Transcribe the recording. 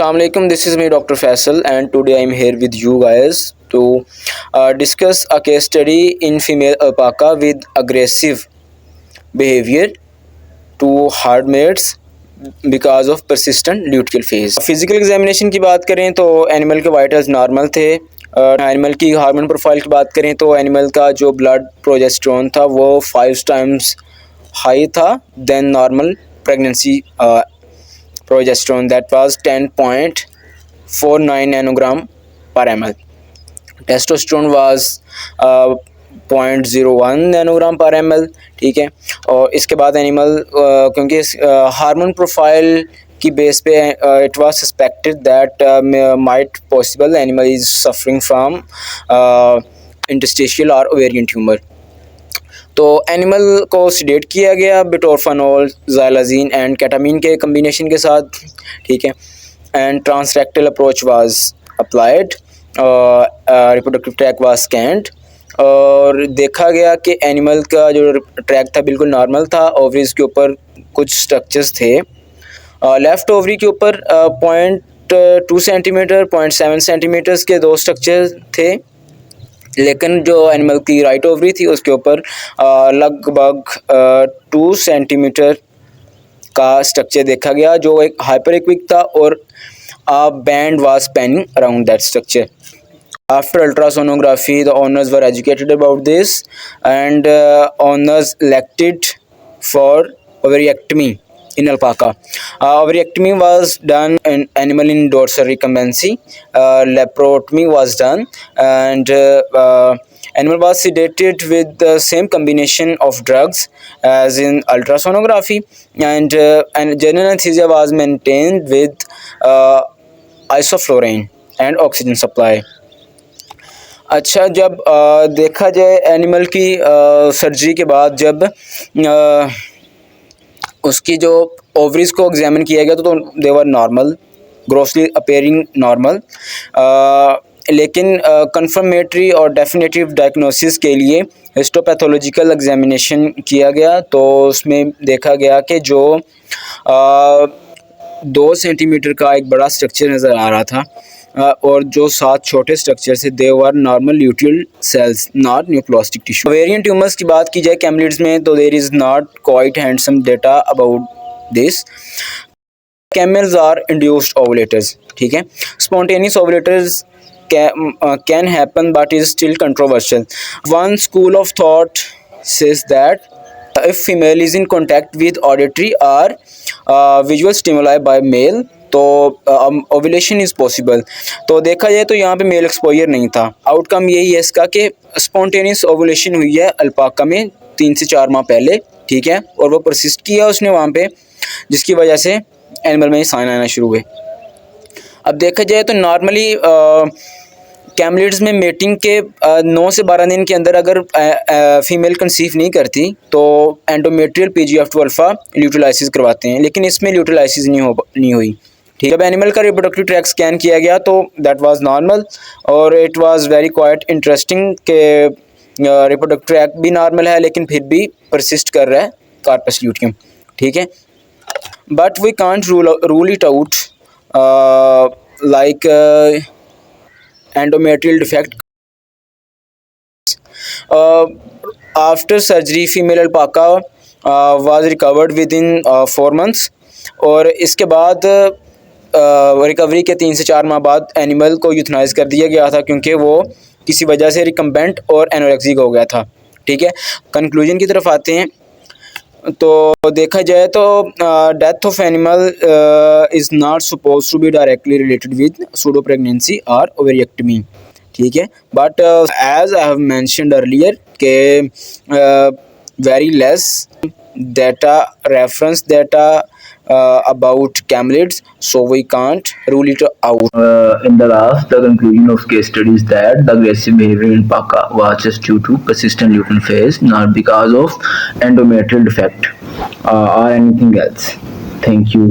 Assalamu alaikum, this is me Dr. Faisal, and today I am here with you guys to discuss a case study in female alpaca with aggressive behavior to hard mates because of persistent luteal phase. Physical examination की बात करें तो animal के vitals normal थे। Animal की hormone profile की बात करें तो एनिमल का जो ब्लड प्रोजेस्टेरोन था वो 5 टाइम्स हाई था than normal pregnancy progesterone, that was 10.49 nanogram per ml. Testosterone was 0.01 nanogram पर ml। ठीक है, और इसके बाद एनिमल क्योंकि हार्मोन प्रोफाइल की बेस पे it was suspected that might possible animal is suffering from interstitial और ओवेरियन ट्यूमर। तो एनिमल को सीडेट किया गया बिटोरफेनॉल, ज़ाइलाज़ीन एंड केटामीन के कम्बिनेशन के साथ। ठीक है, and transrectal approach was applied, reproductive tract was scanned और देखा गया कि एनिमल का जो ट्रैक था बिल्कुल नॉर्मल था। ओवरीज के ऊपर कुछ स्ट्रक्चर्स थे। लेफ़्ट ओवरी के ऊपर 0.2 सेंटीमीटर 0.7 सेंटीमीटर्स के 2 स्ट्रक्चर थे, लेकिन जो एनिमल की राइट ओवरी थी उसके ऊपर लगभग 2 सेंटीमीटर का स्ट्रक्चर देखा गया जो एक हाइपर एक्विक था और band was spanning around that structure. After ultrasonography the owners were educated about this and owners elected for ovariectomy in alpaca. Ovariectomy was done in animal in dorsal recumbency. Laparotomy was done, and animal was sedated with the same combination of drugs as in ultrasonography, and general anesthesia was maintained with isoflurane and oxygen supply. अच्छा, जब देखा जाए animal की surgery के बाद जब उसकी जो ओवरीज को एग्जामिन किया गया तो they were normal, grossly appearing normal, लेकिन कंफर्मेटरी और डेफिनेटिव डायग्नोसिस के लिए हिस्टोपैथोलॉजिकल एग्जामिनेशन किया गया। तो उसमें देखा गया कि जो 2 सेंटीमीटर का एक बड़ा स्ट्रक्चर नज़र आ रहा था और जो 7 छोटे स्ट्रक्चर से they were normal luteal cells, not न्यूक्लियोस्टिक टिश्यू। ओवेरियन ट्यूमर्स की बात की जाए कैमलिड्स में तो there is not quite handsome data about this. Camels are induced ovulators. ठीक है, spontaneous ovulators can happen but is still controversial. One school of thought says that if female is in contact with auditory or visual stimuli by male तो ovulation is possible. तो देखा जाए तो यहाँ पे mail exposure नहीं था। Outcome यही है इसका कि स्पॉन्टेनियस ओवुलेशन हुई है अल्पाका में 3 से 4 माह पहले। ठीक है, और वो परसिस्ट किया उसने वहाँ पे, जिसकी वजह से एनिमल में साइन आना शुरू हुए। अब देखा जाए तो नॉर्मली कैमलिड्स में मेटिंग के 9 से 12 दिन के अंदर अगर फीमेल कंसीव नहीं करती तो एंडोमेट्रियल PGF2 अल्फा ल्यूटिलाइसिस करवाते हैं, लेकिन इसमें ल्यूटिलाइसिस नहीं हुई। ठीक है, जब एनिमल का रिप्रोडक्टिव ट्रैक स्कैन किया गया तो दैट वाज नॉर्मल और it was very quite interesting कि रिप्रोडक्टिव ट्रैक भी नॉर्मल है लेकिन फिर भी परसिस्ट कर रहा है कार्पस ल्यूटियम। ठीक है, but we can't rule it out like endometrial defect. After surgery female alpaca was recovered within 4 months और इसके बाद रिकवरी के 3 से 4 माह बाद एनिमल को यूथनाइज कर दिया गया था क्योंकि वो किसी वजह से रिकम्बेंट और एनोरेक्सिक हो गया था। ठीक है, कंक्लूजन की तरफ आते हैं। तो देखा जाए तो death of animal is not suppose to be directly related with pseudo pregnancy और ओवेरिएक्टमी। ठीक है, but as I have mentioned earlier के very less data, reference data about camelids, so we can't rule it out. In the last, the conclusion of case study is that the aggressive behavior in alpaca was just due to persistent luteal phase, not because of endometrial defect or anything else. Thank you.